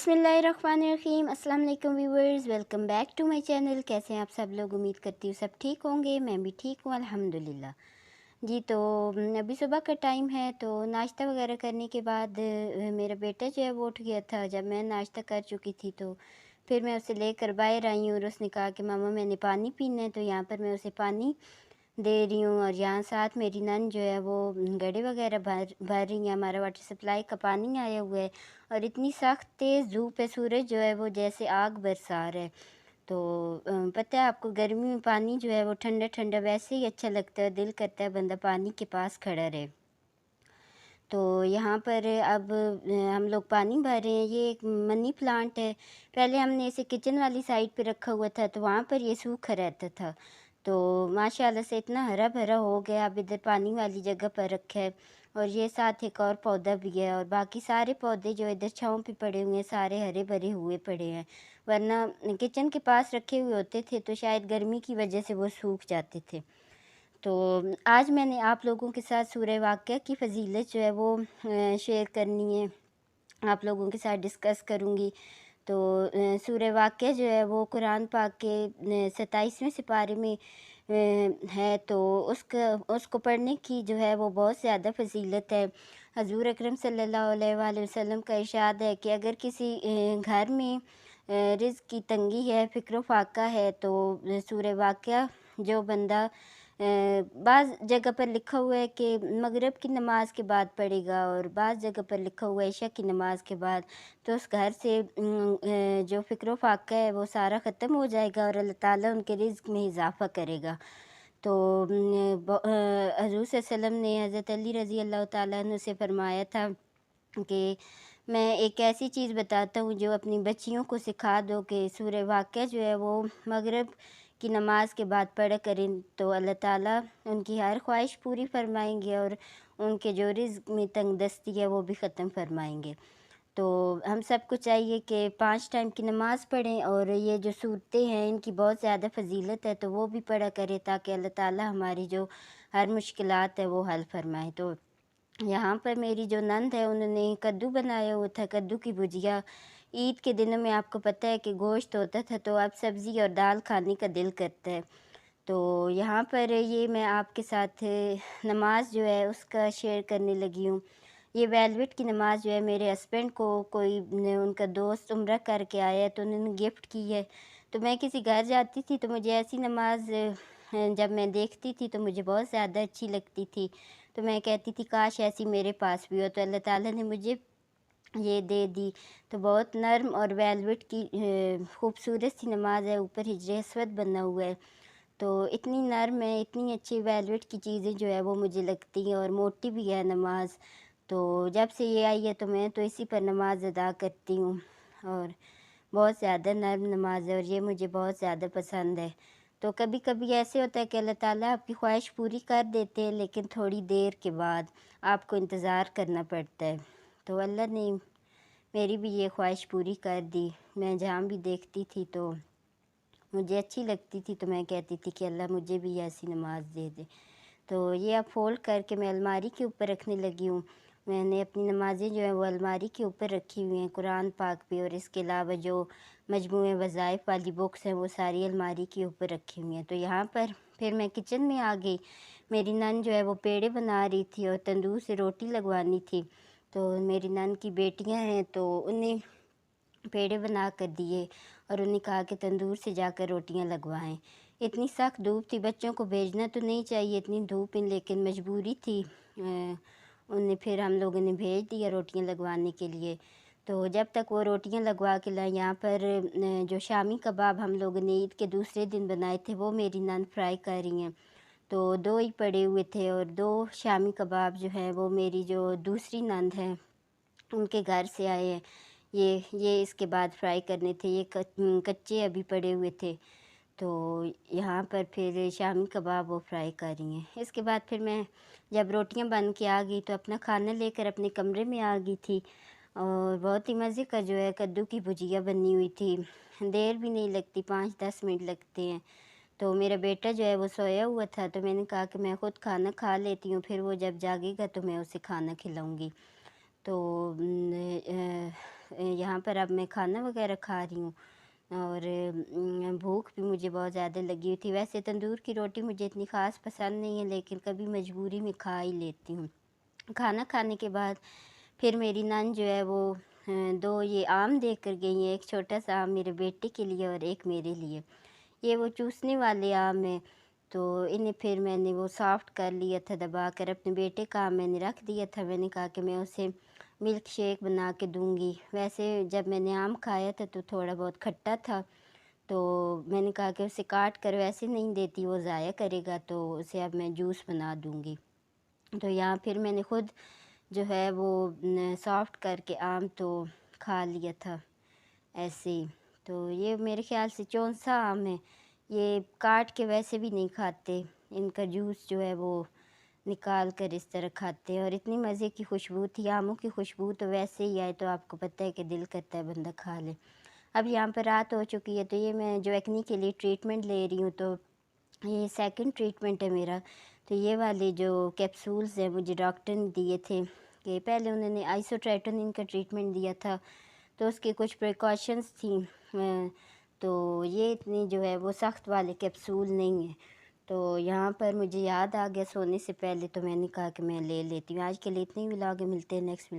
बिस्मिल्लाहिर्रहमानिर्रहीम। अस्सलाम वालेकुम viewers, welcome back to my channel. कैसे हैं आप सब लोग? उम्मीद करती हूँ सब ठीक होंगे। मैं भी ठीक हूँ अल्हम्दुलिल्लाह। जी तो अभी सुबह का टाइम है, तो नाश्ता वगैरह करने के बाद मेरा बेटा जो है वो उठ गया था। जब मैं नाश्ता कर चुकी थी तो फिर मैं उसे लेकर बाहर आई हूँ और उसने कहा कि मामा मैंने पानी पीना है, तो यहाँ पर मैं उसे पानी दे रही हूँ। और यहाँ साथ मेरी नन जो है वो गड्ढे वगैरह भर भर रही हैं। हमारा वाटर सप्लाई का पानी आया हुआ है और इतनी सख्त तेज़ धूप है, सूरज जो है वो जैसे आग बरसा रहा है। तो पता है आपको, गर्मी में पानी जो है वो ठंडा ठंडा वैसे ही अच्छा लगता है, दिल करता है बंदा पानी के पास खड़ा रहे। तो यहाँ पर अब हम लोग पानी भर रहे हैं। ये एक मनी प्लांट है। पहले हमने इसे किचन वाली साइड पे रखा हुआ था, तो वहाँ पर ये सूखा रहता था। तो माशाल्लाह से इतना हरा भरा हो गया। अब इधर पानी वाली जगह पर रखा है और ये साथ एक और पौधा भी है। और बाकी सारे पौधे जो इधर छाँव पे पड़े हुए हैं सारे हरे भरे हुए पड़े हैं, वरना किचन के पास रखे हुए होते थे तो शायद गर्मी की वजह से वो सूख जाते थे। तो आज मैंने आप लोगों के साथ सूरह वाक़िया की फ़ज़ीलत जो है वो शेयर करनी है, आप लोगों के साथ डिस्कस करूँगी। तो सूरह वाक़िया जो है वो कुरान पाक के 27वें सिपारे में है। तो उसको पढ़ने की जो है वो बहुत ज़्यादा फ़ज़ीलत है। हज़ूर अकरम सल्लल्लाहु अलैहि वसल्लम का इरशाद है कि अगर किसी घर में रिज़्क़ की तंगी है, फ़िक्र फ़ाक़ा है, तो सूरह वाक़िया जो बंदा बाज़ जगह पर लिखा हुआ है कि मगरिब की नमाज़ के बाद पढ़ेगा और बाज़ जगह पर लिखा हुआ है इशा की नमाज़ के बाद, तो उस घर से जो फ़िक्र फ़ाक़ा है वो सारा ख़त्म हो जाएगा और अल्लाह ताला उनके रिज़्क़ में इज़ाफ़ा करेगा। तो हज़ूर सल्लल्लाहु अलैहि वसल्लम ने हज़रत अली रज़ी अल्लाह ताला अन्हु से फ़रमाया था कि मैं एक ऐसी चीज़ बताता हूँ जो अपनी बच्चियों को सिखा दो कि सूरह वाक़िया जो है वो मगरिब की नमाज़ के बाद पढ़ा करें, तो अल्लाह ताला उनकी हर ख्वाहिश पूरी फ़रमाएँगे और उनके जो रिज़्क़ में तंगदस्ती है वो भी ख़त्म फ़रमाएँगे। तो हम सबको चाहिए कि 5 टाइम की नमाज़ पढ़ें और ये जो सूरतें हैं इनकी बहुत ज़्यादा फ़ज़ीलत है, तो वो भी पढ़ा करें ताकि अल्लाह ताला हमारी जो हर मुश्किलात है वो हल फ़रमाए। तो यहाँ पर मेरी जो नंद है उन्होंने कद्दू बनाया हुआ था, कद्दू की भुजिया। ईद के दिनों में आपको पता है कि गोश्त होता था, तो अब सब्ज़ी और दाल खाने का दिल करता है। तो यहाँ पर ये मैं आपके साथ नमाज़ जो है उसका शेयर करने लगी हूँ। ये वेलवेट की नमाज़ जो है मेरे हस्बैंड को कोई उनका दोस्त उम्रा करके आया है तो उन्होंने गिफ्ट की है। तो मैं किसी घर जाती थी तो मुझे ऐसी नमाज़ जब मैं देखती थी तो मुझे बहुत ज़्यादा अच्छी लगती थी। तो मैं कहती थी काश ऐसी मेरे पास भी हो, तो अल्लाह ताला ने मुझे ये दे दी। तो बहुत नर्म और वेलवेट की खूबसूरत सी नमाज़ है, ऊपर हिजरे अस्वद बना हुआ है। तो इतनी नर्म है, इतनी अच्छी वेलवेट की चीज़ें जो है वो मुझे लगती हैं और मोटी भी है नमाज़। तो जब से ये आई है तो मैं तो इसी पर नमाज़ अदा करती हूँ और बहुत ज़्यादा नर्म नमाज़ है और ये मुझे बहुत ज़्यादा पसंद है। तो कभी-कभी ऐसे होता है कि अल्लाह ताला आपकी ख्वाहिश पूरी कर देते हैं, लेकिन थोड़ी देर के बाद आपको इंतज़ार करना पड़ता है। तो अल्लाह ने मेरी भी ये ख्वाहिश पूरी कर दी। मैं जहाँ भी देखती थी तो मुझे अच्छी लगती थी, तो मैं कहती थी कि अल्लाह मुझे भी ऐसी नमाज़ दे दे। तो ये अब फ़ोल्ड करके मैं अलमारी के ऊपर रखने लगी हूँ। मैंने अपनी नमाज़ें जो हैं वो अलमारी के ऊपर रखी हुई हैं, कुरान पाक भी, और इसके अलावा जो मजमूए वज़ाइफ़ वाली बुक्स हैं वो सारी अलमारी के ऊपर रखी हुई हैं। तो यहाँ पर फिर मैं किचन में आ गई। मेरी नन जो है वो पेड़े बना रही थी और तंदूर से रोटी लगवानी थी। तो मेरी नन की बेटियाँ हैं तो उन्हें पेड़े बना कर दिए और उन्हें कहा कि तंदूर से जाकर रोटियां लगवाएं। इतनी सख्त धूप थी, बच्चों को भेजना तो नहीं चाहिए इतनी धूप में, लेकिन मजबूरी थी। उन्हें फिर हम लोगों ने भेज दिया रोटियां लगवाने के लिए। तो जब तक वो रोटियां लगवा के लाए, यहाँ पर जो शामी कबाब हम लोगों ने ईद के दूसरे दिन बनाए थे वो मेरी नंद फ्राई कर रही हैं। तो 2 ही पड़े हुए थे और 2 शामी कबाब जो हैं वो मेरी जो दूसरी नंद हैं उनके घर से आए हैं। ये इसके बाद फ्राई करने थे, ये कच्चे अभी पड़े हुए थे। तो यहाँ पर फिर शामी कबाब वो फ्राई कर रही हैं। इसके बाद फिर मैं जब रोटियां बन के आ गई तो अपना खाना लेकर अपने कमरे में आ गई थी और बहुत ही मज़े का जो है कद्दू की भुजिया बनी हुई थी। देर भी नहीं लगती, 5-10 मिनट लगते हैं। तो मेरा बेटा जो है वो सोया हुआ था, तो मैंने कहा कि मैं ख़ुद खाना खा लेती हूँ, फिर वो जब जागेगा तो मैं उसे खाना खिलाऊँगी। तो यहाँ पर अब मैं खाना वगैरह खा रही हूँ और भूख भी मुझे बहुत ज़्यादा लगी हुई थी। वैसे तंदूर की रोटी मुझे इतनी ख़ास पसंद नहीं है, लेकिन कभी मजबूरी में खा ही लेती हूँ। खाना खाने के बाद फिर मेरी नन जो है वो 2 ये आम दे कर गई हैं, एक छोटा-सा आम मेरे बेटे के लिए और एक मेरे लिए। ये वो चूसने वाले आम हैं, तो इन्हें फिर मैंने वो सॉफ्ट कर लिया था दबा कर। अपने बेटे का आम मैंने रख दिया था, मैंने कहा कि मैं उसे मिल्क शेक बना के दूँगी। वैसे जब मैंने आम खाया था तो थोड़ा बहुत खट्टा था, तो मैंने कहा कि उसे काट कर वैसे नहीं देती, वो ज़ाया करेगा, तो उसे अब मैं जूस बना दूँगी। तो यहाँ फिर मैंने खुद जो है वो सॉफ्ट करके आम तो खा लिया था ऐसे ही। तो ये मेरे ख़्याल से चौंसा आम है, ये काट के वैसे भी नहीं खाते, इनका जूस जो है वो निकाल कर इस तरह खाते हैं। और इतनी मज़े की खुशबू थी, आमों की खुशबू तो वैसे ही आए तो आपको पता है कि दिल करता है बंदा खा ले। अब यहाँ पर रात हो चुकी है, तो ये मैं जो एक्ने के लिए ट्रीटमेंट ले रही हूँ, तो ये सेकंड ट्रीटमेंट है मेरा। तो ये वाले जो कैप्सूल्स हैं मुझे डॉक्टर ने दिए थे, कि पहले उन्होंने आइसोट्रेटिनोइन का ट्रीटमेंट दिया था, तो उसकी कुछ प्रिकॉशंस थी। तो ये इतनी जो है वो सख्त वाले कैप्सूल नहीं है। तो यहाँ पर मुझे याद आ गया सोने से पहले, तो मैंने कहा कि मैं ले लेती हूँ। आज के लिए इतने ही व्लॉग है, मिलते हैं नेक्स्ट